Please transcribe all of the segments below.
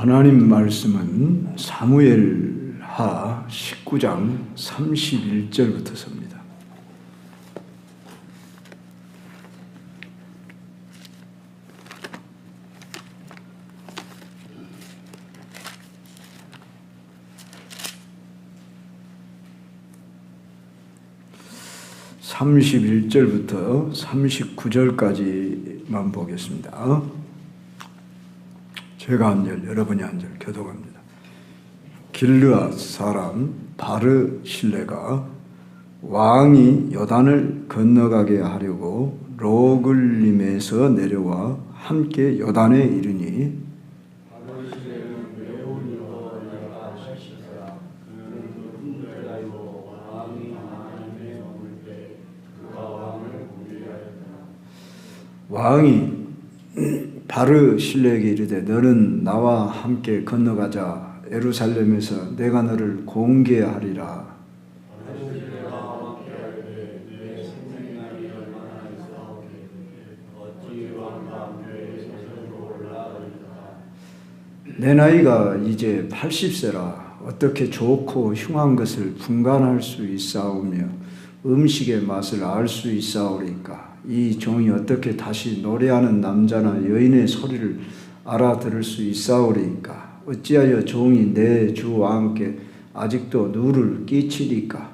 하나님 말씀은 사무엘하 19장 31절부터서입니다. (31절부터) (39절까지만) 보겠습니다. 제가 한 절, 여러분이 한 절 교독합니다. 길르앗 사람 바르실레가 왕이 요단을 건너가게 하려고 로글림에서 내려와 함께 요단에 이르니 왕이 바르실레에게 이르되 너는 나와 함께 건너가자. 예루살렘에서 내가 너를 공개하리라. 내 나이가 이제 80세라. 어떻게 좋고 흉한 것을 분간할 수 있사오며 음식의 맛을 알 수 있사오리까. 이 종이 어떻게 다시 노래하는 남자나 여인의 소리를 알아들을 수 있사오리까. 어찌하여 종이 내 주 왕께 아직도 누를 끼치리까.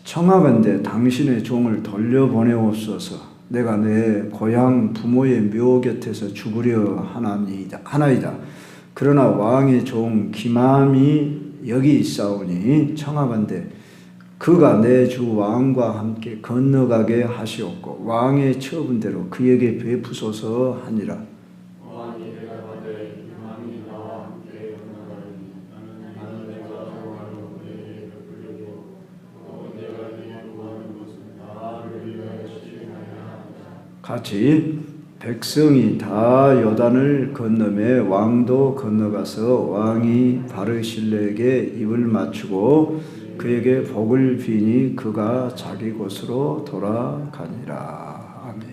청하건대 당신의 종을 돌려보내옵소서. 내가 내 고향 부모의 묘 곁에서 죽으려 하나이다. 그러나 왕의 종 기맘이 여기 있사오니 청하건대 그가 내 주 왕과 함께 건너가게 하시옵고 왕의 처분대로 그에게 베푸소서 하니라. 왕이 내가 받되 기맘이 나와 함께 건너가니 나는 내가 좋아하는 그에게 베풀려고 또 내가 네 구하는 것은 나를 위하여 실행하여야 한다. 같이 백성이 다 요단을 건너매 왕도 건너가서 왕이 바르실레에게 입을 맞추고 그에게 복을 비니 그가 자기 곳으로 돌아가니라. 아멘.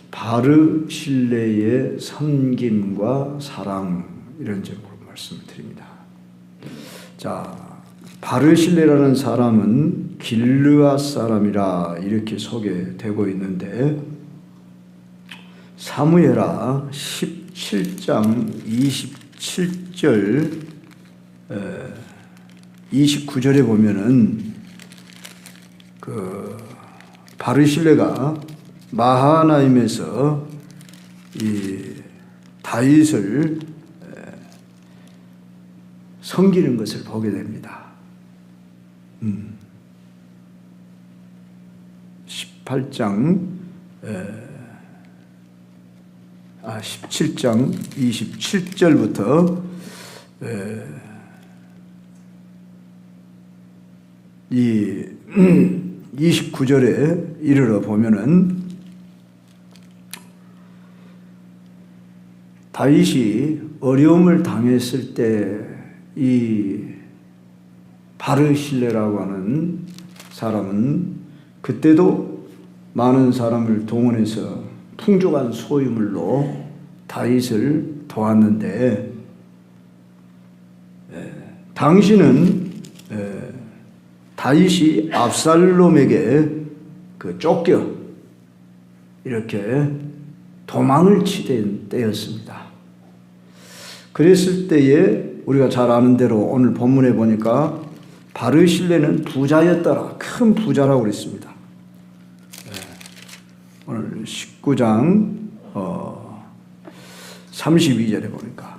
바르실레의 섬김과 사랑, 이런 제목으로 말씀을 드립니다. 자, 바르실레라는 사람은 길르앗 사람이라 이렇게 소개되고 있는데 사무엘하 17장 27절 29절에 보면은 그 바르실레가 마하나임에서 이 다윗을 섬기는 것을 보게 됩니다. 17장 27절부터 이 29절에 이르러 보면은 다윗이 어려움을 당했을 때 이 바르실레라고 하는 사람은 그때도 많은 사람을 동원해서 풍족한 소유물로 다윗을 도왔는데 당시는 다윗이 압살롬에게 쫓겨 이렇게 도망을 치던 때였습니다. 그랬을 때에 우리가 잘 아는 대로 오늘 본문에 보니까 바르실레는 부자였더라. 큰 부자라고 그랬습니다. 오늘 19장 32절에 보니까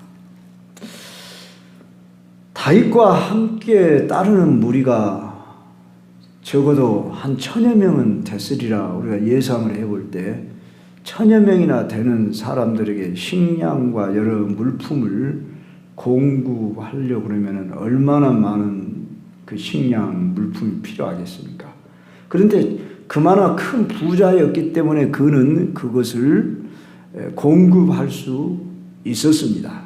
다윗과 함께 따르는 무리가 적어도 한 1000여 명은 됐으리라 우리가 예상을 해볼 때 1000여 명이나 되는 사람들에게 식량과 여러 물품을 공급하려고 그러면 얼마나 많은 그 식량 물품이 필요하겠습니까? 그런데 그마나 큰 부자였기 때문에 그는 그것을 공급할 수 있었습니다.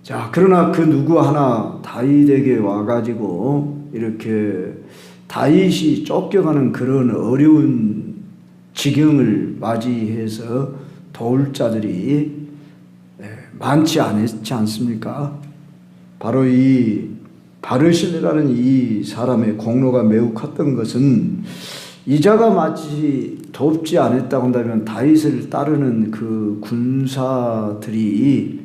자, 그러나 그 누구 하나 다윗에게 와가지고 이렇게 다윗이 쫓겨가는 그런 어려운 지경을 맞이해서 도울 자들이 많지 않았지 않습니까? 바로 이 바르실레라는 이 사람의 공로가 매우 컸던 것은 이자가 마치 돕지 않았다고 한다면 다윗을 따르는 그 군사들이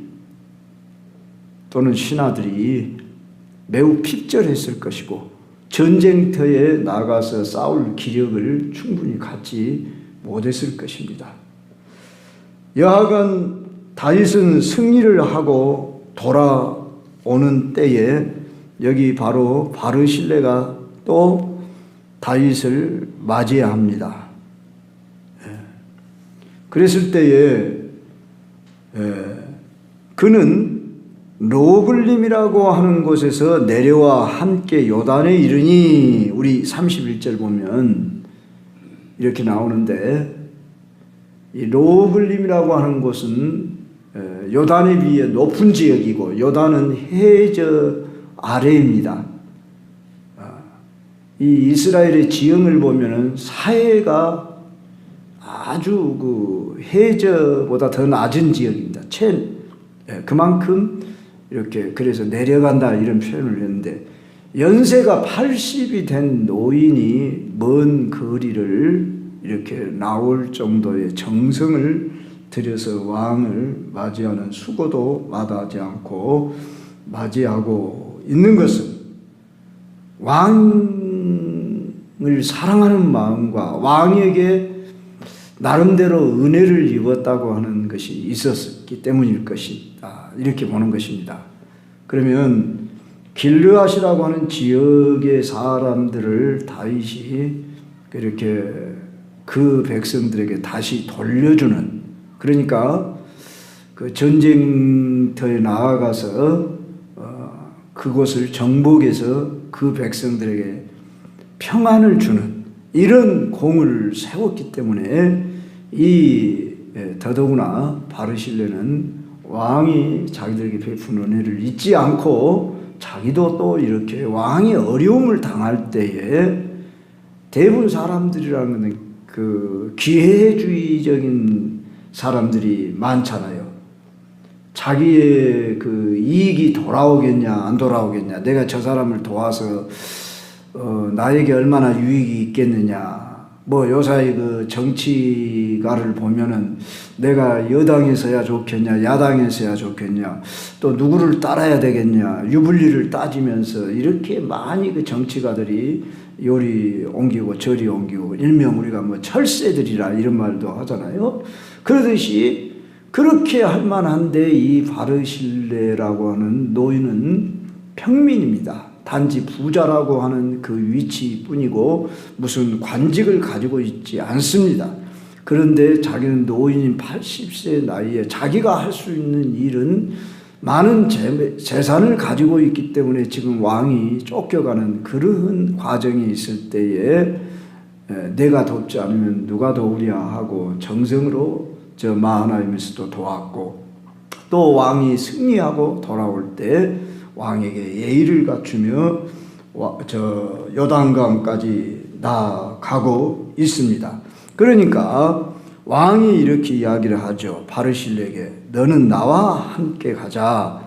또는 신하들이 매우 핍절했을 것이고 전쟁터에 나가서 싸울 기력을 충분히 갖지 못했을 것입니다. 여하간 다윗은 승리를 하고 돌아오는 때에 여기 바로 바르실레가 또 다윗을 맞이해야 합니다. 그랬을 때에 그는 로글림이라고 하는 곳에서 내려와 함께 요단에 이르니, 우리 31절 보면 이렇게 나오는데, 이 로글림이라고 하는 곳은 요단에 비해 높은 지역이고 요단은 해저 아래입니다. 이 이스라엘의 지형을 보면은 사해가 아주 그 해저보다 더 낮은 지역입니다. 그만큼 이렇게 그래서 내려간다 이런 표현을 했는데, 연세가 80이 된 노인이 먼 거리를 이렇게 나올 정도의 정성을 들여서 왕을 맞이하는 수고도 마다하지 않고 맞이하고 있는 것은 왕을 사랑하는 마음과 왕에게 나름대로 은혜를 입었다고 하는 것이 있었기 때문일 것이다, 이렇게 보는 것입니다. 그러면 길르앗이라고 하는 지역의 사람들을 다윗이 그렇게 그 백성들에게 다시 돌려주는, 그러니까 그 전쟁터에 나아가서 그곳을 정복해서 그 백성들에게 평안을 주는 이런 공을 세웠기 때문에 더더구나 바르실레는 왕이 자기들에게 베푼 은혜를 잊지 않고 자기도 또 이렇게 왕이 어려움을 당할 때에, 대부분 사람들이라는 것은 그 기회주의적인 사람들이 많잖아요. 자기의 그 이익이 돌아오겠냐 안 돌아오겠냐, 내가 저 사람을 도와서 나에게 얼마나 유익이 있겠느냐, 뭐 요사이 그 정치가를 보면은 내가 여당에서야 좋겠냐 야당에서야 좋겠냐, 또 누구를 따라야 되겠냐, 유불리를 따지면서 이렇게 많이 그 정치가들이 요리 옮기고 저리 옮기고, 일명 우리가 뭐 철새들이라 이런 말도 하잖아요. 그러듯이 그렇게 할 만한데 이 바르실레라고 하는 노인은 평민입니다. 단지 부자라고 하는 그 위치뿐이고 무슨 관직을 가지고 있지 않습니다. 그런데 자기는 노인인 80세 나이에 자기가 할 수 있는 일은 많은 재산을 가지고 있기 때문에 지금 왕이 쫓겨가는 그러한 과정이 있을 때에 내가 돕지 않으면 누가 도우랴 하고 정성으로 저 마하나임에서도 도왔고, 또 왕이 승리하고 돌아올 때 왕에게 예의를 갖추며 저 요단강까지 나아가고 있습니다. 그러니까 왕이 이렇게 이야기를 하죠. 바르실레에게 너는 나와 함께 가자.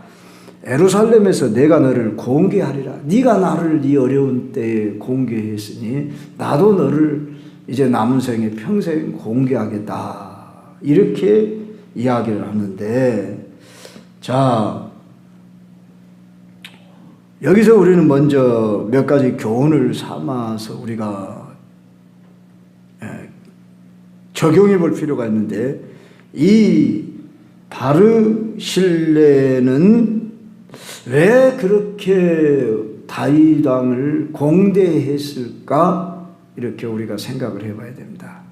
예루살렘에서 내가 너를 공개하리라. 네가 나를 이 어려운 때에 공개했으니 나도 너를 이제 남은 생에 평생 공개하겠다. 이렇게 이야기를 하는데, 자, 여기서 우리는 먼저 몇 가지 교훈을 삼아서 우리가 적용해 볼 필요가 있는데, 이 바르실레는 왜 그렇게 다윗 왕을 공대했을까? 이렇게 우리가 생각을 해봐야 됩니다.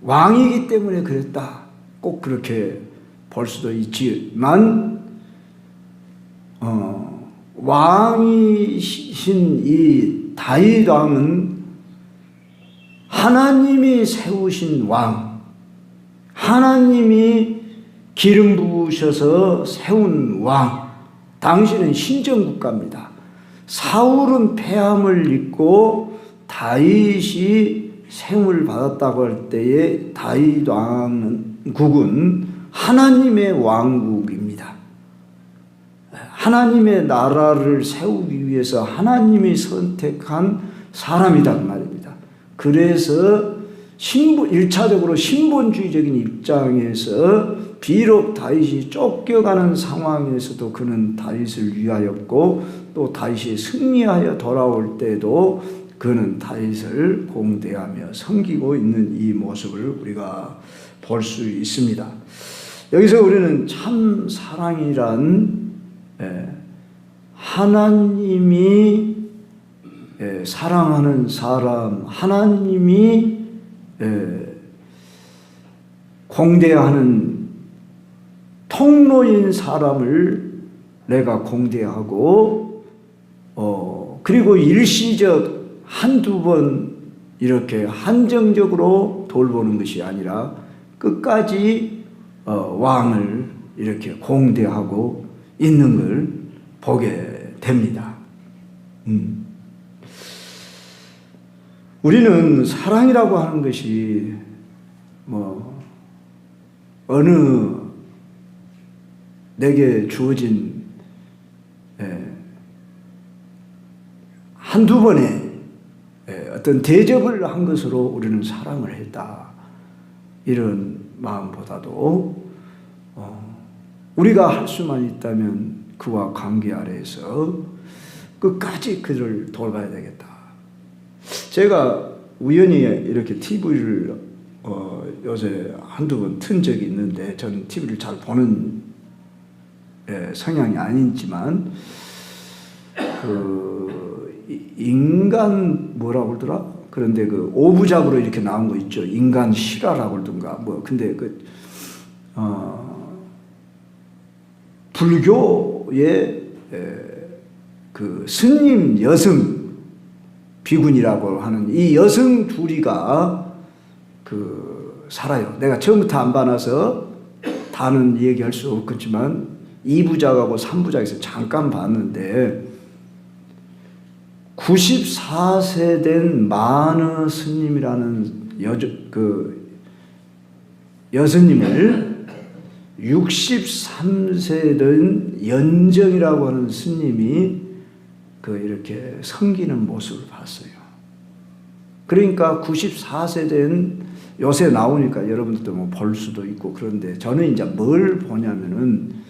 왕이기 때문에 그랬다, 꼭 그렇게 볼 수도 있지만 왕이신 이 다윗 왕은 하나님이 세우신 왕, 하나님이 기름 부으셔서 세운 왕, 당신은 신정국가입니다. 사울은 패함을 입고 다윗이 생을 받았다고 할 때에 다윗 왕국은 하나님의 왕국입니다. 하나님의 나라를 세우기 위해서 하나님이 선택한 사람이란 말입니다. 그래서 1차적으로 신본주의적인 입장에서 비록 다윗이 쫓겨가는 상황에서도 그는 다윗을 위하였고 또 다윗이 승리하여 돌아올 때도 그는 다윗을 공대하며 섬기고 있는 이 모습을 우리가 볼 수 있습니다. 여기서 우리는 참 사랑이란 하나님이 사랑하는 사람, 하나님이 공대하는 통로인 사람을 내가 공대하고 그리고 일시적 한두 번 이렇게 한정적으로 돌보는 것이 아니라 끝까지 왕을 이렇게 공대하고 있는 걸 보게 됩니다. 우리는 사랑이라고 하는 것이 어느 내게 주어진 한두 번의 어떤 대접을 한 것으로 우리는 사랑을 했다. 이런 마음보다도 우리가 할 수만 있다면 그와 관계 아래에서 끝까지 그를 돌봐야 되겠다. 제가 우연히 이렇게 TV를 요새 한두 번 튼 적이 있는데 저는 TV를 잘 보는 성향이 아니지만 인간 뭐라고 그러더라? 그런데 그 5부작으로 이렇게 나온 거 있죠. 인간 실화라고 그러던가 근데 불교의 그 스님 여성 비군이라고 하는 이 여성 둘이가 살아요. 내가 처음부터 안 봐놔서 다는 얘기할 수 없겠지만 2부작하고 3부작에서 잠깐 봤는데 94세 된 마느 스님이라는 여스님을 63세 된 연정이라고 하는 스님이 이렇게 섬기는 모습을 봤어요. 그러니까 94세 된 요새 나오니까 여러분들도 볼 수도 있고 그런데 저는 이제 뭘 보냐면은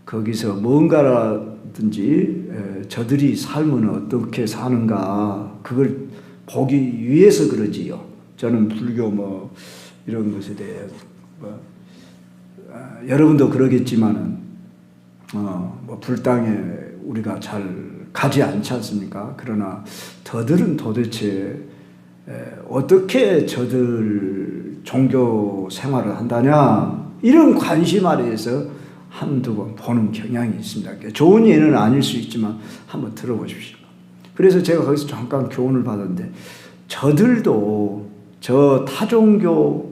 거기서 뭔가라든지 저들이 삶은 어떻게 사는가 그걸 보기 위해서 그러지요. 저는 불교 이런 것에 대해 여러분도 그러겠지만은 불당에 우리가 잘 가지 않지 않습니까? 그러나 저들은 도대체 어떻게 저들 종교 생활을 한다냐 이런 관심 아래에서 한두 번 보는 경향이 있습니다. 좋은 예는 아닐 수 있지만 한번 들어보십시오. 그래서 제가 거기서 잠깐 교훈을 받았는데 저들도 저 타종교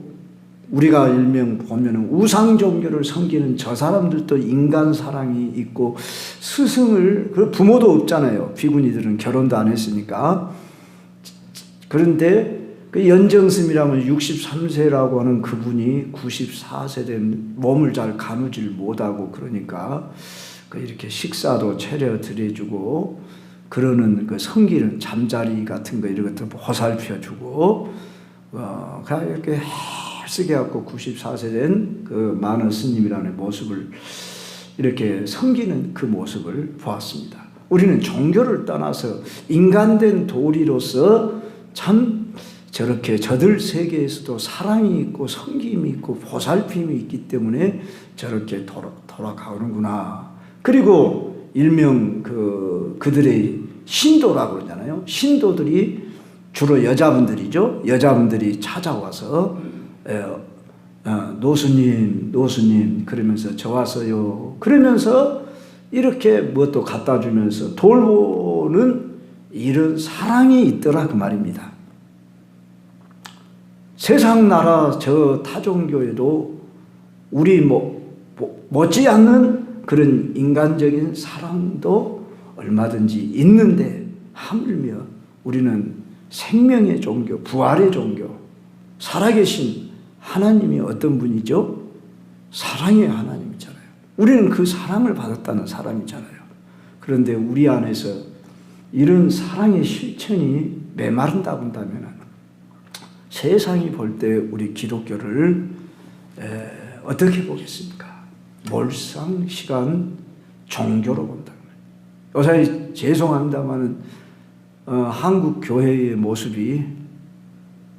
우리가 일명 보면은 우상 종교를 섬기는 저 사람들도 인간 사랑이 있고 스승을 부모도 없잖아요. 비구니들은 결혼도 안 했으니까. 그런데 그 연정스님이라면 63세라고 하는 그분이 94세 된 몸을 잘 가누질 못하고 그러니까 이렇게 식사도 차려 드려주고 그러는 섬기는 잠자리 같은 거 이런 것도 보살펴주고 이렇게 쓰게 갖고 94세 된 그 마느 스님이라는 모습을 이렇게 섬기는 그 모습을 보았습니다. 우리는 종교를 떠나서 인간된 도리로서 참 저렇게 저들 세계에서도 사랑이 있고 섬김이 있고 보살핌이 있기 때문에 저렇게 돌아가는구나. 그리고 일명 그들의 신도라고 그러잖아요. 신도들이 주로 여자분들이죠. 여자분들이 찾아와서 노스님 그러면서 저 왔어요. 그러면서 이렇게 뭣도 갖다 주면서 돌보는 이런 사랑이 있더라 그 말입니다. 세상 나라 저 타종교에도 우리 못지않는 그런 인간적인 사랑도 얼마든지 있는데 하물며 우리는 생명의 종교, 부활의 종교, 살아계신 하나님이 어떤 분이죠? 사랑의 하나님이잖아요. 우리는 그 사랑을 받았다는 사람이잖아요. 그런데 우리 안에서 이런 사랑의 실천이 메마른다고 한다면 세상이 볼 때 우리 기독교를 어떻게 보겠습니까? 몰상시간 종교로 본다. 요새 죄송합니다만은 한국 교회의 모습이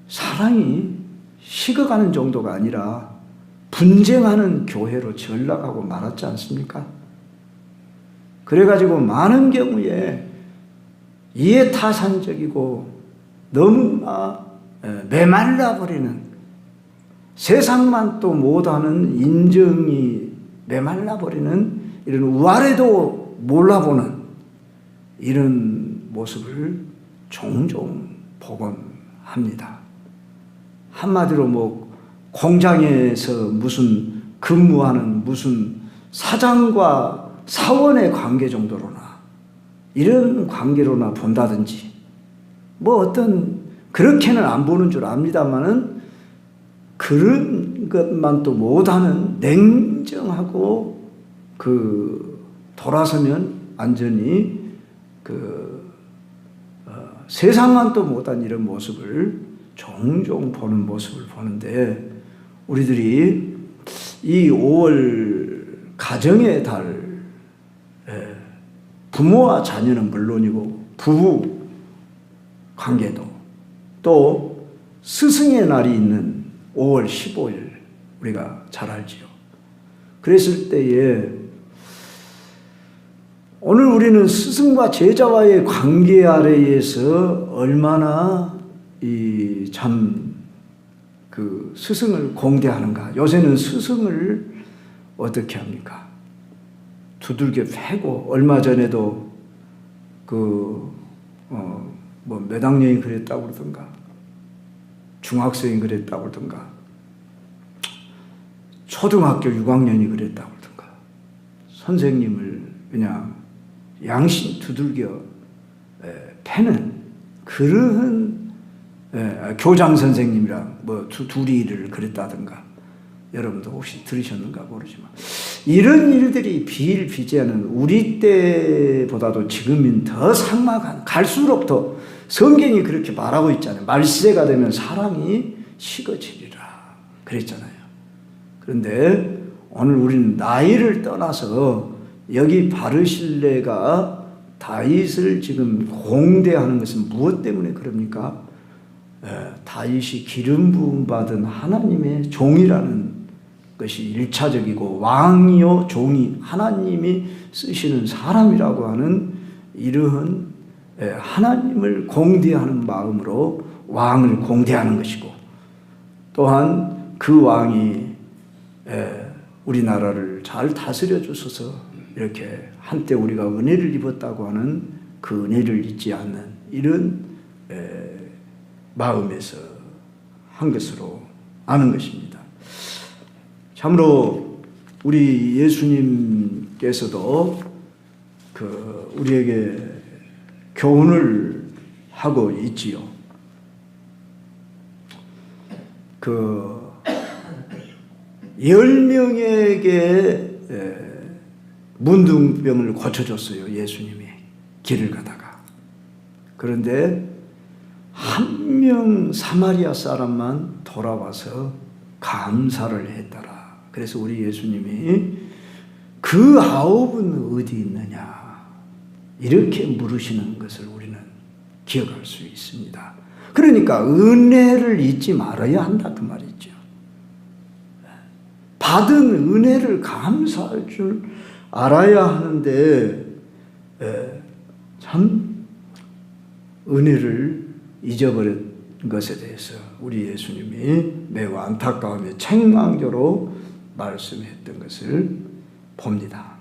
사랑이 식어가는 정도가 아니라 분쟁하는 교회로 전락하고 말았지 않습니까? 그래가지고 많은 경우에 이해타산적이고 너무나 메말라버리는, 세상만 또 못하는 인정이 메말라버리는 이런 우아래도 몰라보는 이런 모습을 종종 보곤 합니다. 한마디로 뭐 공장에서 무슨 근무하는 무슨 사장과 사원의 관계 정도로나 이런 관계로나 본다든지 뭐 어떤 그렇게는 안 보는 줄 압니다만은 그런 것만 또 못하는 냉정하고 돌아서면 완전히 세상만 또 못한 이런 모습을 종종 보는 모습을 보는데, 우리들이 이 5월 가정의 달, 부모와 자녀는 물론이고 부부 관계도, 또 스승의 날이 있는 5월 15일 우리가 잘 알지요. 그랬을 때에 오늘 우리는 스승과 제자와의 관계 아래에서 얼마나 그 스승을 공대하는가. 요새는 스승을 어떻게 합니까? 두들겨 패고, 얼마 전에도 몇 학년이 그랬다고 그러던가, 중학생이 그랬다고 그러던가, 초등학교 6학년이 그랬다고 그러던가, 선생님을 그냥 양심 두들겨 패는 그런 교장 선생님이랑 둘이를 그랬다든가, 여러분도 혹시 들으셨는가 모르지만 이런 일들이 비일비재하는, 우리 때보다도 지금은 더 삭막한, 갈수록 더 성경이 그렇게 말하고 있잖아요. 말세가 되면 사랑이 식어지리라 그랬잖아요. 그런데 오늘 우리는 나이를 떠나서 여기 바르실레가 다윗을 지금 공대하는 것은 무엇 때문에 그럽니까? 다윗이 기름 부음 받은 하나님의 종이라는 것이 1차적이고, 왕이요 종이 하나님이 쓰시는 사람이라고 하는 이러한 하나님을 공대하는 마음으로 왕을 공대하는 것이고, 또한 그 왕이 우리나라를 잘 다스려 주셔서 이렇게 한때 우리가 은혜를 입었다고 하는 그 은혜를 잊지 않는 이런 마음에서 한 것으로 아는 것입니다. 참으로 우리 예수님께서도 우리에게 교훈을 하고 있지요. 10명에게 문둥병을 고쳐줬어요, 예수님이 길을 가다가. 그런데 한 명 사마리아 사람만 돌아와서 감사를 했더라. 그래서 우리 예수님이 그 9은 어디 있느냐 이렇게 물으시는 것을 우리는 기억할 수 있습니다. 그러니까 은혜를 잊지 말아야 한다 그 말이죠. 받은 은혜를 감사할 줄 알아야 하는데 참 은혜를 잊어버린 것에 대해서 우리 예수님이 매우 안타까우며 책망조로 말씀했던 것을 봅니다.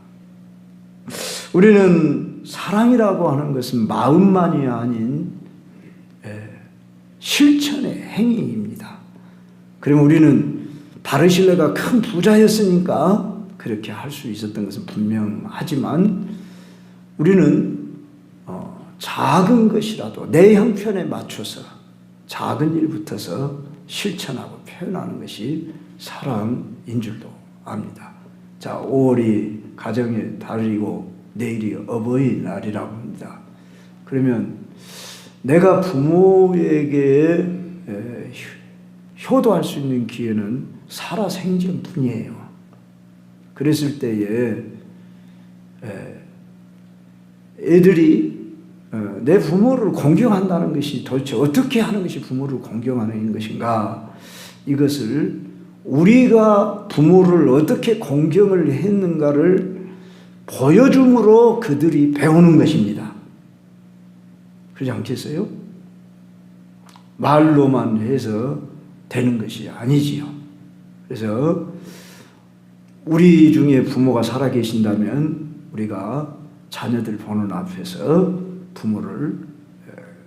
우리는 사랑이라고 하는 것은 마음만이 아닌 실천의 행위입니다. 그러면 우리는 바르실레가 큰 부자였으니까 그렇게 할 수 있었던 것은 분명하지만, 우리는 작은 것이라도 내 형편에 맞춰서 작은 일부터서 실천하고 표현하는 것이 사랑인 줄도 압니다. 자, 5월이 가정의 달이고 내일이 어버이날이라고 합니다. 그러면 내가 부모에게 효도할 수 있는 기회는 살아생전뿐이에요. 그랬을 때에 애들이 내 부모를 공경한다는 것이 도대체 어떻게 하는 것이 부모를 공경하는 것인가, 이것을 우리가 부모를 어떻게 공경을 했는가를 보여줌으로 그들이 배우는 것입니다. 그렇지 않겠어요? 말로만 해서 되는 것이 아니지요. 그래서 우리 중에 부모가 살아계신다면 우리가 자녀들 보는 앞에서 부모를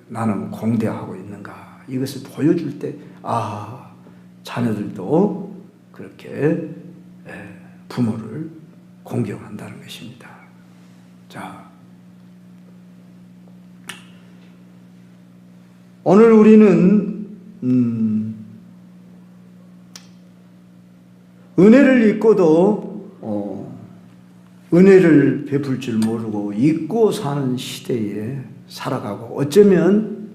나는 공대하고 있는가, 이것을 보여줄 때 자녀들도 그렇게 부모를 공경한다는 것입니다. 자, 오늘 우리는 은혜를 잊고도 은혜를 베풀 줄 모르고 잊고 사는 시대에 살아가고, 어쩌면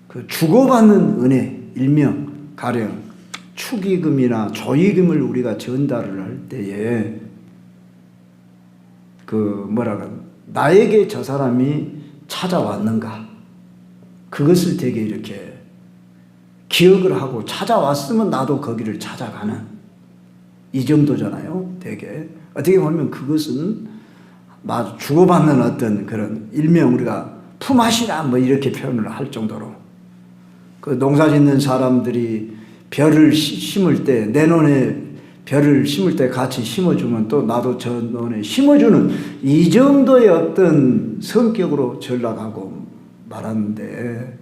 그 주고받는 은혜, 일명 가령 축의금이나 조의금을 우리가 전달을 할 때에 나에게 저 사람이 찾아왔는가, 그것을 되게 이렇게 기억을 하고 찾아왔으면 나도 거기를 찾아가는 이 정도잖아요. 되게 어떻게 보면 그것은 주고받는 어떤 그런 일명 우리가 품앗이라 이렇게 표현을 할 정도로, 그 농사 짓는 사람들이 벼를 심을 때 내 논에 벼를 심을 때 같이 심어주면 또 나도 저 논에 심어주는 이 정도의 어떤 성격으로 전락하고 말하는데,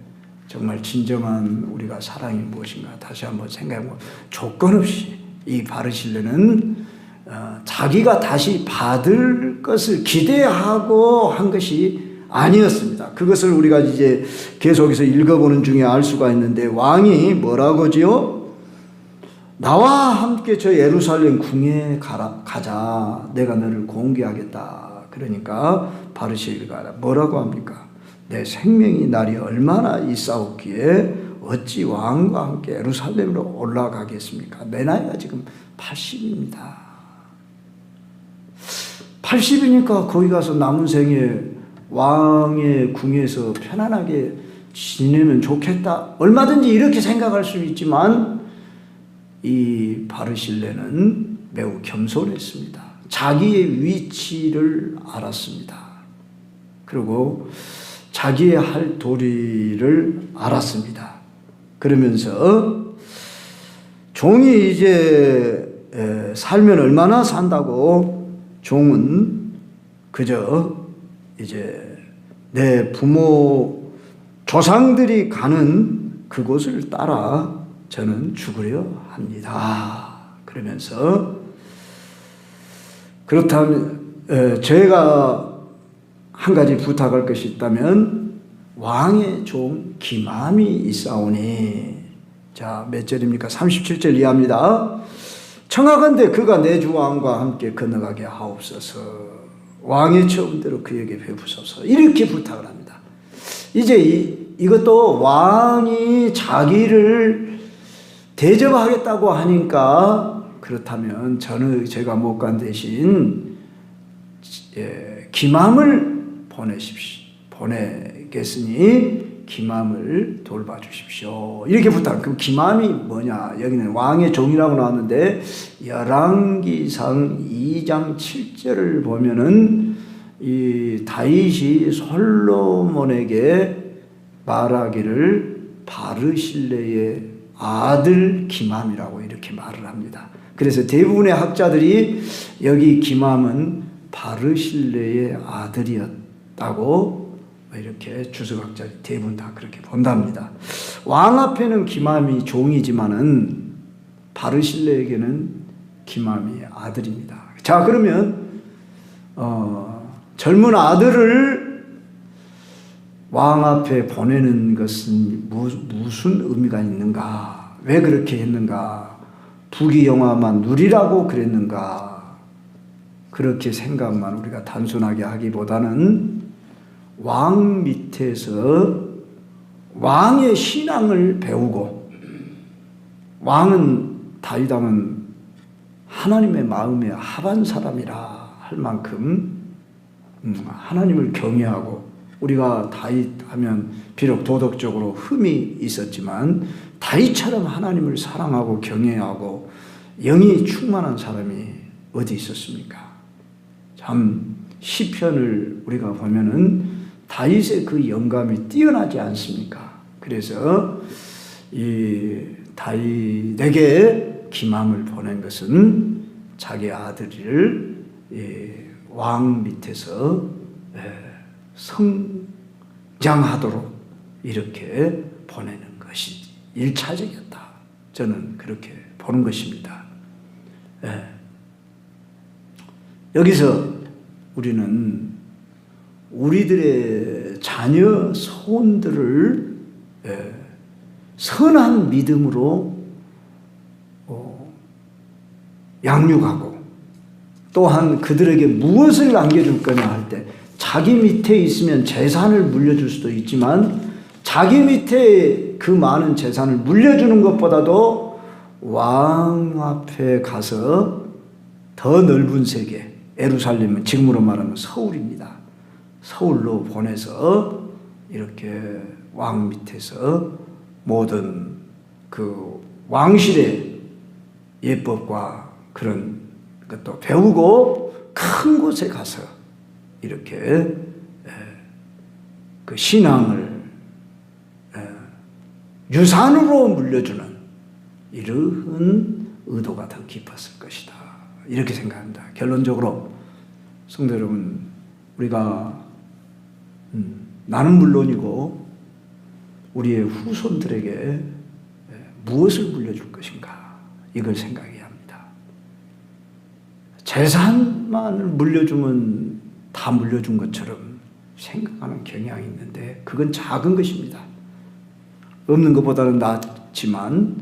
정말 진정한 우리가 사랑이 무엇인가 다시 한번 생각해보고, 조건 없이 이 바르실레는 자기가 다시 받을 것을 기대하고 한 것이 아니었습니다. 그것을 우리가 이제 계속해서 읽어보는 중에 알 수가 있는데, 왕이 뭐라고 하지요? 나와 함께 저 예루살렘 궁에 가자. 내가 너를 공개하겠다. 그러니까 바르실레가 뭐라고 합니까? 내 생명이 날이 얼마나 있사옵기에 어찌 왕과 함께 예루살렘으로 올라가겠습니까? 내 나이가 지금 80입니다. 80이니까 거기 가서 남은 생에 왕의 궁에서 편안하게 지내면 좋겠다, 얼마든지 이렇게 생각할 수 있지만, 이 바르실레는 매우 겸손했습니다. 자기의 위치를 알았습니다. 그리고 자기의 할 도리를 알았습니다. 그러면서 종이 이제 살면 얼마나 산다고, 종은 그저 이제 내 부모 조상들이 가는 그곳을 따라 저는 죽으려 합니다. 그러면서 그렇다면 제가 한 가지 부탁할 것이 있다면 왕의 종 기맘이 있사오니, 자, 몇 절입니까? 37절 이하입니다. 청하건대 그가 내 주 왕과 함께 건너가게 하옵소서. 왕의 처음대로 그에게 베푸소서. 이렇게 부탁을 합니다. 이제 이것도 왕이 자기를 대접하겠다고 하니까, 그렇다면 제가 못 간 대신 기맘을 보내겠으니 기맘을 돌봐주십시오. 이렇게 부탁. 그럼 기맘이 뭐냐? 여기는 왕의 종이라고 나왔는데 열왕기상 2장 7절을 보면은 이 다윗이 솔로몬에게 말하기를 바르실레의 아들 기맘이라고 이렇게 말을 합니다. 그래서 대부분의 학자들이 여기 기맘은 바르실레의 아들이었다고 이렇게 주석학자들이 대부분 다 그렇게 본답니다. 왕 앞에는 기맘이 종이지만은 바르실레에게는 기맘이 아들입니다. 자, 그러면 젊은 아들을 왕 앞에 보내는 것은 무슨 의미가 있는가? 왜 그렇게 했는가? 부귀영화만 누리라고 그랬는가? 그렇게 생각만 우리가 단순하게 하기보다는 왕 밑에서 왕의 신앙을 배우고, 왕은 다윗 왕은 하나님의 마음에 합한 사람이라 할 만큼 하나님을 경외하고, 우리가 다윗 하면 비록 도덕적으로 흠이 있었지만 다윗처럼 하나님을 사랑하고 경외하고 영이 충만한 사람이 어디 있었습니까? 참 시편을 우리가 보면은 다윗의 그 영감이 뛰어나지 않습니까? 그래서 이 다윗에게 기맘을 보낸 것은 자기 아들을 왕 밑에서 성장하도록 이렇게 보내는 것이 1차적이었다. 저는 그렇게 보는 것입니다. 여기서 우리는 우리들의 자녀 소원들을 선한 믿음으로 양육하고, 또한 그들에게 무엇을 남겨줄 거냐 할 때, 자기 밑에 있으면 재산을 물려줄 수도 있지만 자기 밑에 그 많은 재산을 물려주는 것보다도 왕 앞에 가서 더 넓은 세계, 예루살렘은 지금으로 말하면 서울입니다. 서울로 보내서 이렇게 왕 밑에서 모든 그 왕실의 예법과 그런 것도 배우고 큰 곳에 가서 이렇게 그 신앙을 유산으로 물려주는 이러한 의도가 더 깊었을 것이다. 이렇게 생각합니다. 결론적으로 성도 여러분, 우리가 나는 물론이고 우리의 후손들에게 무엇을 물려줄 것인가, 이걸 생각해야 합니다. 재산만 물려주면 다 물려준 것처럼 생각하는 경향이 있는데 그건 작은 것입니다. 없는 것보다는 낫지만,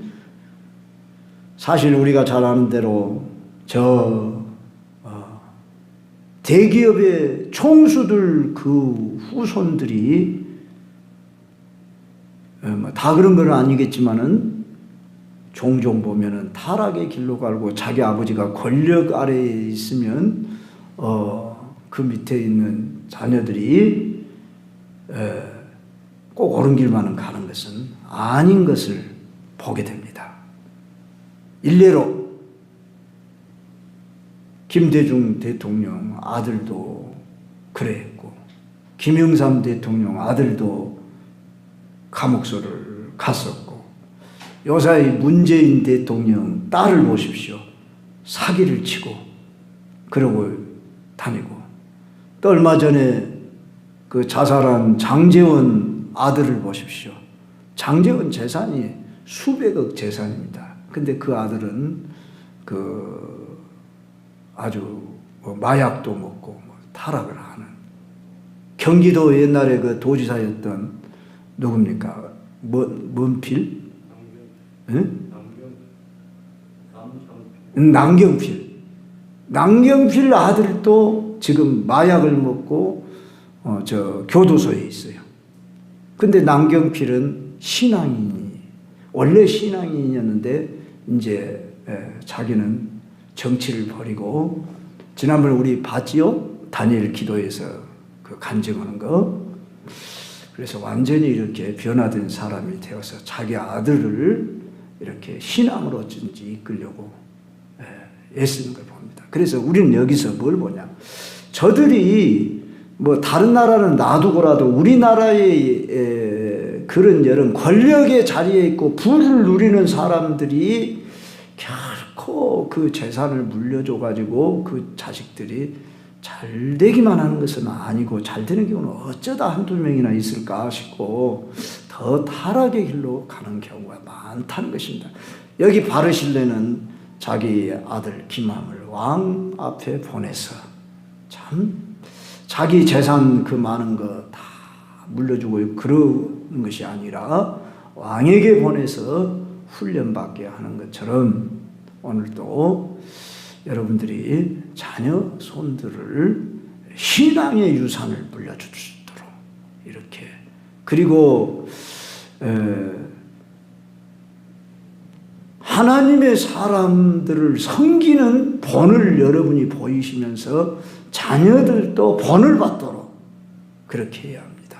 사실 우리가 잘 아는 대로 대기업의 총수들 그 후손들이 다 그런 건 아니겠지만은 종종 보면은 타락의 길로 가고, 자기 아버지가 권력 아래에 있으면 그 밑에 있는 자녀들이 꼭 옳은 길만은 가는 것은 아닌 것을 보게 됩니다. 일례로 김대중 대통령 아들도 그랬고, 김영삼 대통령 아들도 감옥소를 갔었고, 요사이 문재인 대통령 딸을 보십시오. 사기를 치고 그러고 다니고, 또 얼마 전에 그 자살한 장제원 아들을 보십시오. 장제원 재산이 수백억 재산입니다. 근데 그 아들은 그 아주 마약도 먹고 타락을 하는, 경기도 옛날에 그 도지사였던 누굽니까? 뭔필? 남경필 아들도 지금 마약을 먹고 교도소에 있어요. 근데 남경필은 원래 신앙인이었는데 이제 자기는 정치를 버리고, 지난번에 우리 봤지요? 다니엘 기도에서 그 간증하는 거. 그래서 완전히 이렇게 변화된 사람이 되어서 자기 아들을 이렇게 신앙으로 어쩐지 이끌려고 애쓰는 걸 봅니다. 그래서 우리는 여기서 뭘 보냐? 저들이 뭐 다른 나라는 놔두고라도 우리나라의 그런 여러 권력의 자리에 있고 부를 누리는 사람들이 결코 그 재산을 물려줘가지고 그 자식들이 잘 되기만 하는 것은 아니고, 잘 되는 경우는 어쩌다 한두 명이나 있을까 싶고 더 타락의 길로 가는 경우가 많다는 것입니다. 여기 바르실레는 자기 아들 기맘을 왕 앞에 보내서 참 자기 재산 그 많은 거 다 물려주고 그러는 것이 아니라 왕에게 보내서 훈련받게 하는 것처럼 오늘도 여러분들이 자녀, 손들을 신앙의 유산을 물려주도록 이렇게, 그리고 하나님의 사람들을 섬기는 본을 여러분이 보이시면서 자녀들도 본을 받도록 그렇게 해야 합니다.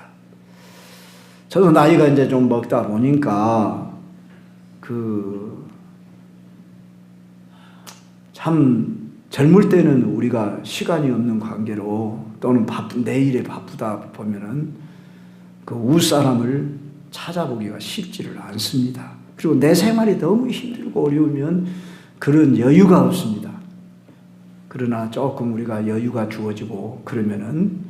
저도 나이가 이제 좀 먹다 보니까 참 젊을 때는 우리가 시간이 없는 관계로 또는 내일에 바쁘다 보면은 그 웃사람을 찾아보기가 쉽지를 않습니다. 그리고 내 생활이 너무 힘들고 어려우면 그런 여유가 없습니다. 그러나 조금 우리가 여유가 주어지고 그러면은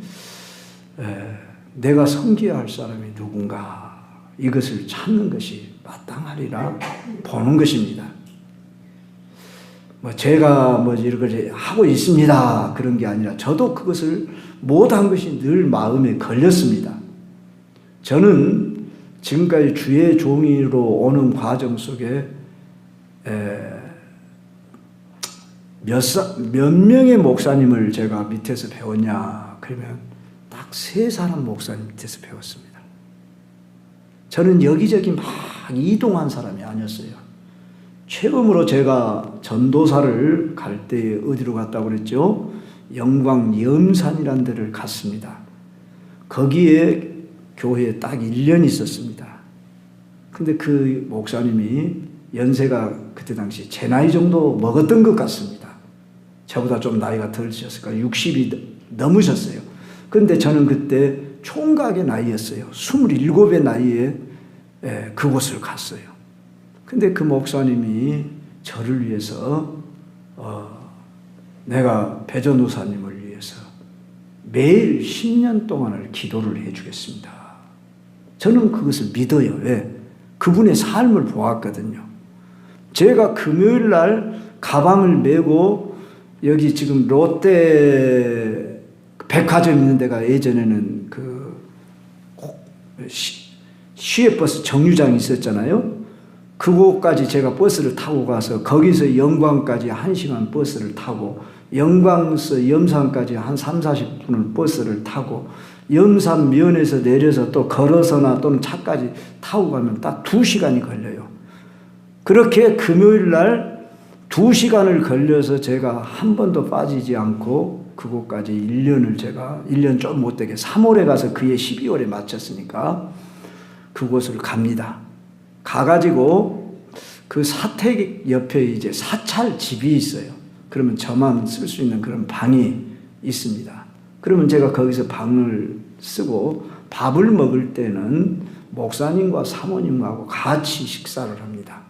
내가 섬겨야 할 사람이 누군가 이것을 찾는 것이 마땅하리라 보는 것입니다. 제가 이렇게 하고 있습니다 그런 게 아니라 저도 그것을 못한 것이 늘 마음에 걸렸습니다. 저는 지금까지 주의 종이로 오는 과정 속에 몇 명의 목사님을 제가 밑에서 배웠냐 그러면 딱 3사람 목사님 밑에서 배웠습니다. 저는 여기저기 막 이동한 사람이 아니었어요. 처음으로 제가 전도사를 갈 때 어디로 갔다고 그랬죠? 영광 염산이라는 데를 갔습니다. 거기에 교회에 딱 1년 있었습니다. 근데 그 목사님이 연세가 그때 당시 제 나이 정도 먹었던 것 같습니다. 저보다 좀 나이가 덜 드셨을까 60이 넘으셨어요. 근데 저는 그때 총각의 나이였어요. 27의 나이에 그곳을 갔어요. 근데 그 목사님이 저를 위해서 내가 배전우사님을 위해서 매일 10년 동안을 기도를 해주겠습니다. 저는 그것을 믿어요. 왜? 그분의 삶을 보았거든요. 제가 금요일 날 가방을 메고 여기 지금 롯데 백화점 있는 데가 예전에는 시외버스 정류장이 있었잖아요. 그곳까지 제가 버스를 타고 가서 거기서 영광까지 1시간 버스를 타고 영광에서 염산까지 한 30-40분을 버스를 타고 염산면에서 내려서 또 걸어서나 또는 차까지 타고 가면 딱 2시간이 걸려요. 그렇게 금요일 날 2시간을 걸려서 제가 한 번도 빠지지 않고 그곳까지 1년을 제가 1년 좀 못되게 3월에 가서 그해 12월에 마쳤으니까 그곳을 갑니다. 가가지고 그 사택 옆에 이제 사찰 집이 있어요. 그러면 저만 쓸 수 있는 그런 방이 있습니다. 그러면 제가 거기서 방을 쓰고 밥을 먹을 때는 목사님과 사모님하고 같이 식사를 합니다.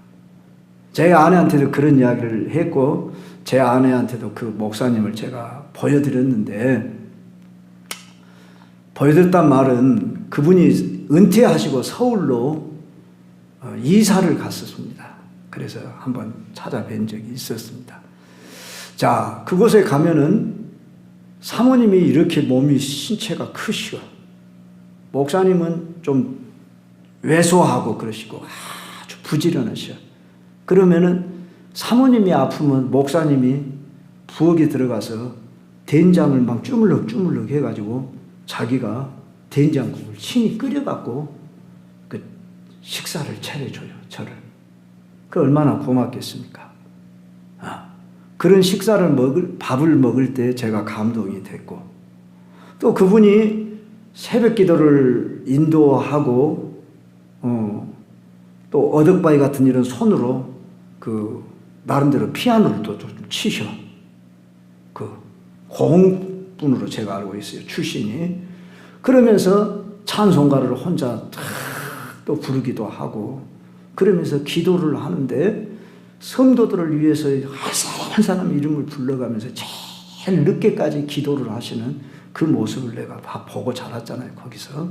제 아내한테도 그런 이야기를 했고 제 아내한테도 그 목사님을 제가 보여드렸는데 보여드렸단 말은 그분이 은퇴하시고 서울로 이사를 갔었습니다. 그래서 한번 찾아뵌 적이 있었습니다. 자, 그곳에 가면은 사모님이 이렇게 몸이 신체가 크시고 목사님은 좀 왜소하고 그러시고 아주 부지런하셔. 그러면은 사모님이 아프면 목사님이 부엌에 들어가서 된장을 막 주물럭 해가지고 자기가 된장국을 친히 끓여갖고 그 식사를 차려줘요, 저를. 그 얼마나 고맙겠습니까? 그런 밥을 먹을 때 제가 감동이 됐고, 또 그분이 새벽 기도를 인도하고, 또 어덕바위 같은 이런 손으로 나름대로 피아노를 또 좀 치셔. 고흥분으로 제가 알고 있어요, 출신이. 그러면서 찬송가를 혼자 또 부르기도 하고, 그러면서 기도를 하는데, 성도들을 위해서 한 사람 이름을 불러가면서 제일 늦게까지 기도를 하시는 그 모습을 내가 보고 자랐잖아요, 거기서.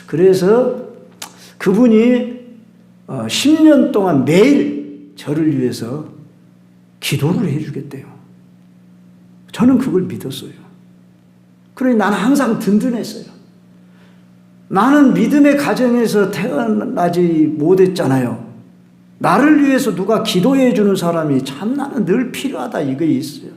그래서 그분이 10년 동안 매일 저를 위해서 기도를 해주겠대요. 저는 그걸 믿었어요. 그러니 나는 항상 든든했어요. 나는 믿음의 가정에서 태어나지 못했잖아요. 나를 위해서 누가 기도해 주는 사람이 참 나는 늘 필요하다 이게 있어요.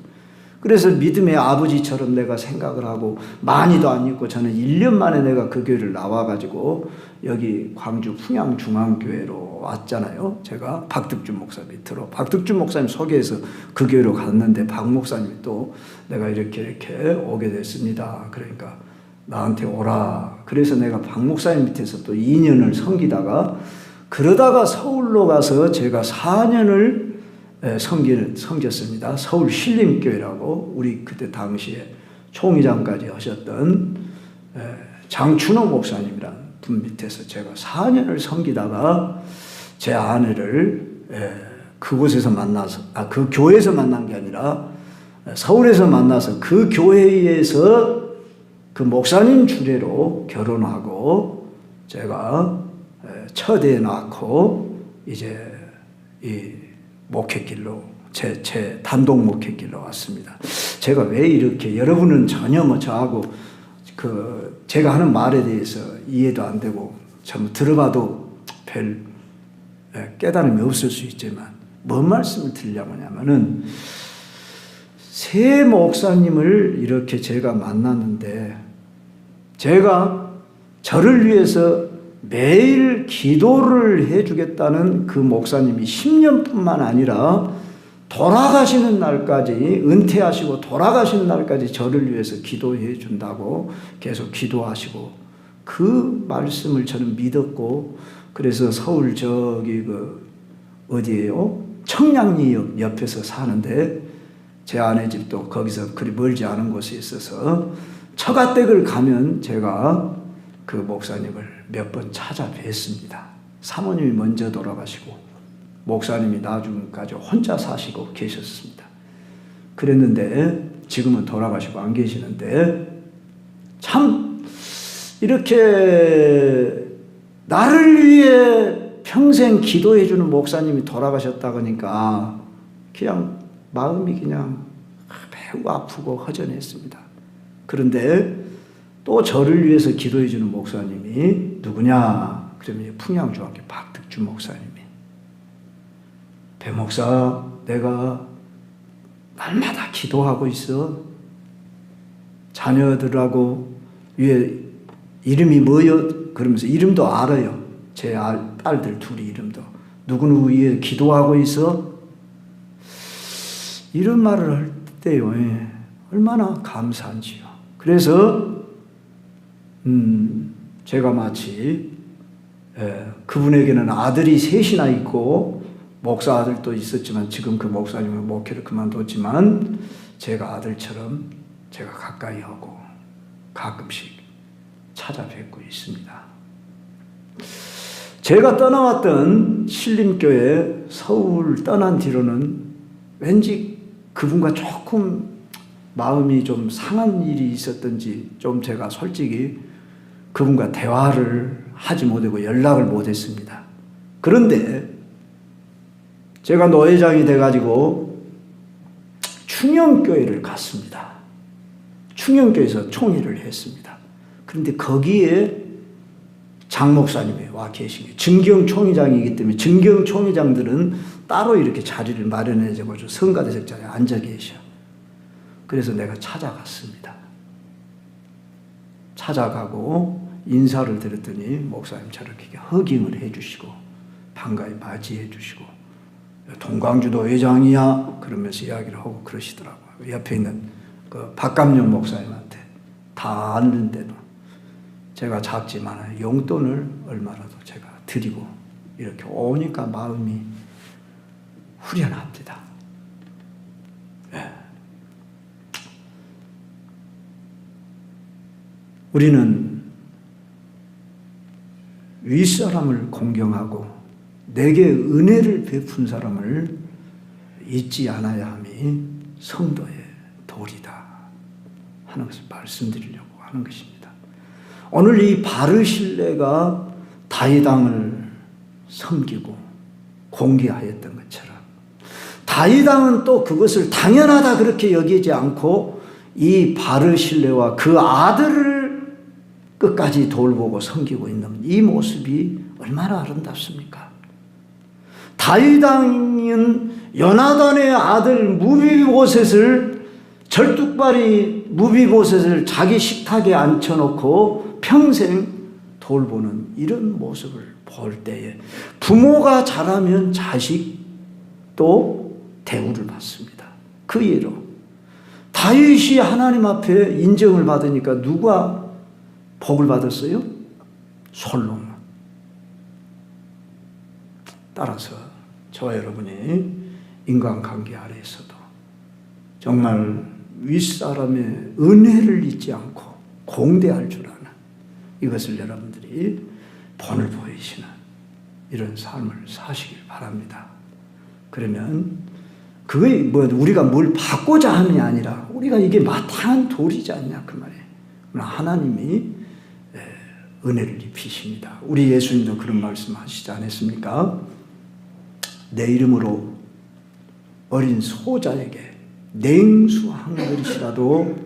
그래서 믿음의 아버지처럼 내가 생각을 하고 많이도 안 있고 저는 1년 만에 내가 그 교회를 나와가지고 여기 광주 풍양중앙교회로 왔잖아요. 제가 박득준 목사 밑으로 박득준 목사님 소개해서 그 교회로 갔는데 박 목사님이 또 내가 이렇게 오게 됐습니다. 그러니까 나한테 오라. 그래서 내가 박 목사님 밑에서 또 2년을 섬기다가 그러다가 서울로 가서 제가 4년을 섬겼습니다. 서울 신림교회라고 우리 그때 당시에 총회장까지 하셨던 장춘호 목사님이라는 분 밑에서 제가 4년을 섬기다가 제 아내를 그곳에서 만나서 그 교회에서 만난 게 아니라 서울에서 만나서 그 교회에서 그 목사님 주례로 결혼하고 제가 첫애 낳고 이제 이 목회길로 제 단독 목회길로 왔습니다. 제가 왜 이렇게 여러분은 전혀 뭐 저하고 그 제가 하는 말에 대해서 이해도 안 되고 참 들어봐도 별 깨달음이 없을 수 있지만 뭔 말씀을 드리려고 하냐면은 새 목사님을 이렇게 제가 만났는데 제가 저를 위해서 매일 기도를 해주겠다는 그 목사님이 10년뿐만 아니라 돌아가시는 날까지 은퇴하시고 돌아가시는 날까지 저를 위해서 기도해 준다고 계속 기도하시고 그 말씀을 저는 믿었고 그래서 서울 저기 그 어디예요? 청량리역 옆에서 사는데 제 아내 집도 거기서 그리 멀지 않은 곳에 있어서 처가댁을 가면 제가 그 목사님을 몇 번 찾아뵀습니다. 사모님이 먼저 돌아가시고 목사님이 나중까지 혼자 사시고 계셨습니다. 그랬는데 지금은 돌아가시고 안 계시는데 참 이렇게 나를 위해 평생 기도해 주는 목사님이 돌아가셨다고 하니까 그냥 마음이 그냥 매우 아프고 허전했습니다. 그런데 또 저를 위해서 기도해 주는 목사님이 누구냐? 그러면 풍양중학교 박득준 목사님이 배 목사 내가 날마다 기도하고 있어. 자녀들하고 위에 이름이 뭐여? 그러면서 이름도 알아요. 제 딸들 둘이 이름도. 누구누구 위에 기도하고 있어? 이런 말을 할 때요. 얼마나 감사한지요. 그래서 제가 마치 그분에게는 아들이 셋이나 있고 목사 아들도 있었지만 지금 그 목사님은 목회를 그만뒀지만 제가 아들처럼 제가 가까이 하고 가끔씩 찾아뵙고 있습니다. 제가 떠나왔던 신림교회 서울 떠난 뒤로는 왠지 그분과 조금 마음이 좀 상한 일이 있었던지 좀 제가 솔직히 그분과 대화를 하지 못하고 연락을 못했습니다. 그런데 제가 노회장이 돼가지고 충영교회를 갔습니다. 충영교회에서 총회를 했습니다. 그런데 거기에 장 목사님이 와 계신 게 증경 총회장이기 때문에 증경 총회장들은 따로 이렇게 자리를 마련해가지고 성가대석 자리에 앉아 계셔. 그래서 내가 찾아갔습니다. 찾아가고 인사를 드렸더니 목사님 저렇게 허깅을 해주시고 반가이 맞이해 주시고 동광주도 회장이야 그러면서 이야기를 하고 그러시더라고요. 옆에 있는 그 박감용 목사님한테 다 아는데도 제가 작지만 용돈을 얼마라도 제가 드리고 이렇게 오니까 마음이 후련합니다. 네. 우리는 윗사람을 공경하고 내게 은혜를 베푼 사람을 잊지 않아야 함이 성도의 도리다 하는 것을 말씀드리려고 하는 것입니다. 오늘 이 바르실레가 다윗 왕을 섬기고 공개하였던 것처럼 다윗 왕은 또 그것을 당연하다 그렇게 여기지 않고 이 바르실레와 그 아들을 끝까지 돌보고 섬기고 있는 이 모습이 얼마나 아름답습니까? 다윗 왕은 요나단의 아들 무비보셋을, 절뚝발이 무비보셋을 자기 식탁에 앉혀놓고 평생 돌보는 이런 모습을 볼 때에 부모가 잘하면 자식도 대우를 받습니다. 그 예로 다윗이 하나님 앞에 인정을 받으니까 누가 복을 받았어요? 솔로몬. 따라서 저와 여러분이 인간관계 아래에서도 정말 윗사람의 은혜를 잊지 않고 공대할 줄 아는, 이것을 여러분들이 본을 보이시는 이런 삶을 사시길 바랍니다. 그러면 그게 뭐 우리가 뭘 받고자 함이 아니라 우리가 이게 마땅한 도리지 않냐 그 말이에요. 하나님이 은혜를 입히십니다. 우리 예수님도 그런 말씀 하시지 않았습니까? 내 이름으로 어린 소자에게 냉수 한 그릇이라도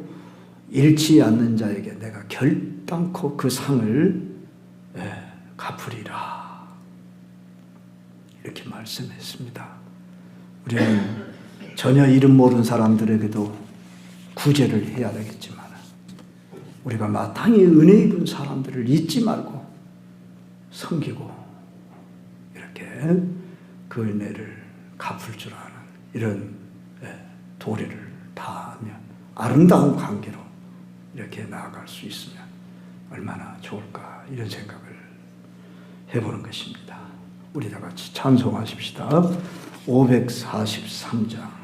잃지 않는 자에게 내가 결단코 그 상을 갚으리라, 이렇게 말씀했습니다. 우리는 전혀 이름 모르는 사람들에게도 구제를 해야 되겠지만 우리가 마땅히 은혜 입은 사람들을 잊지 말고 섬기고 이렇게 그 은혜를 갚을 줄 아는 이런 도리를 다하며 아름다운 관계로 이렇게 나아갈 수 있으면 얼마나 좋을까, 이런 생각을 해보는 것입니다. 우리 다 같이 찬송하십시다. 543장.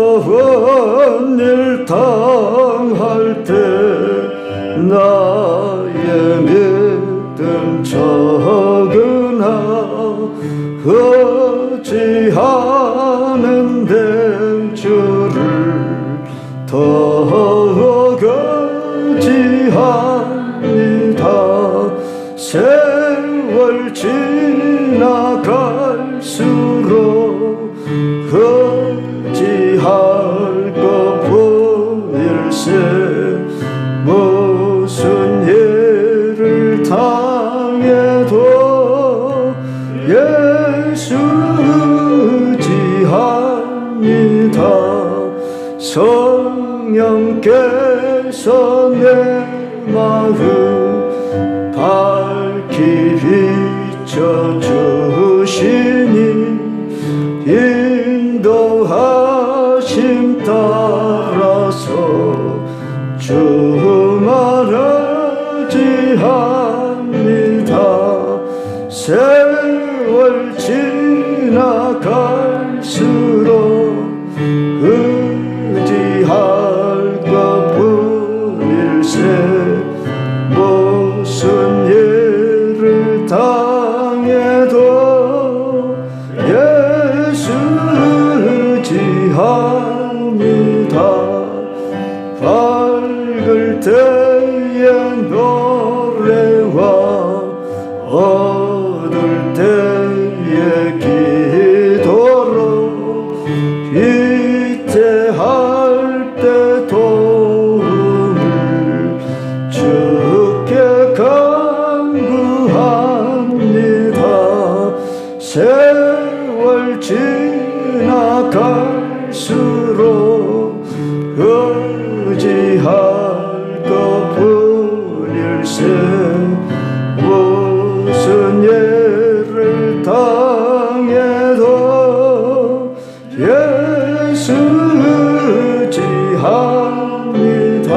어려운 일 당할 때 나의 믿음 적으나 의지하는데 주를 더 의지합니다. 세월 지나갈수록 의지할 것뿐일세. 무슨 일을 당해도 예수 의지합니다. 성령께서 내 마음 밝히 비춰주시니 인도하심 따라서 주말 의지합니다. 세월 지나갈수록 의지할 것뿐일세. 무슨 일을 당해도 예수 의지합니다. 밝을 때의 노래와 어두울 때의 기도로 위태할 때 도움을 주께 간구합니다. 세월 지나갈수록 의지할 것뿐일세. 무슨 예를 당해도 예수 의지합니다.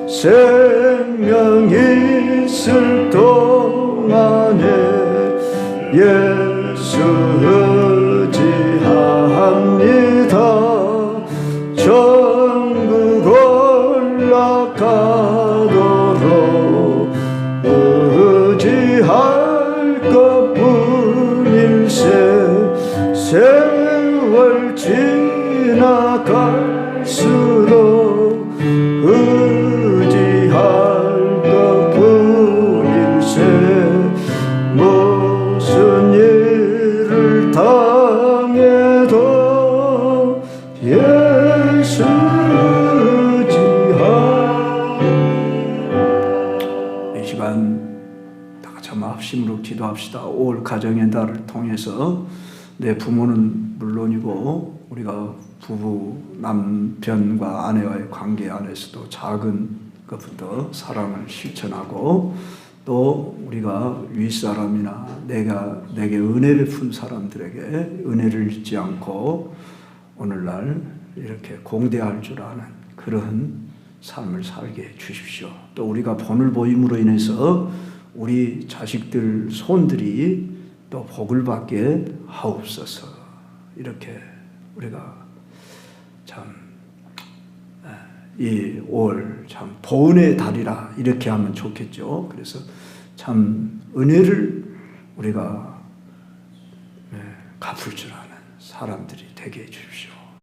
생명 있을 동안에 예수 의지합니다. 천국 올라가도록 의지할 것뿐일세. 세월 지나갈수록 합시다. 5월 가정의 달을 통해서 내 부모는 물론이고 우리가 부부, 남편과 아내와의 관계 안에서도 작은 것부터 사랑을 실천하고 또 우리가 윗사람이나 내게 은혜를 푼 사람들에게 은혜를 잊지 않고 오늘날 이렇게 공대할 줄 아는 그런 삶을 살게 해 주십시오. 또 우리가 본을 보임으로 인해서 우리 자식들, 손들이 또 복을 받게 하옵소서. 이렇게 우리가 참 이 5월 참 보은의 달이라 이렇게 하면 좋겠죠. 그래서 참 은혜를 우리가 갚을 줄 아는 사람들이 되게 해 주십시오.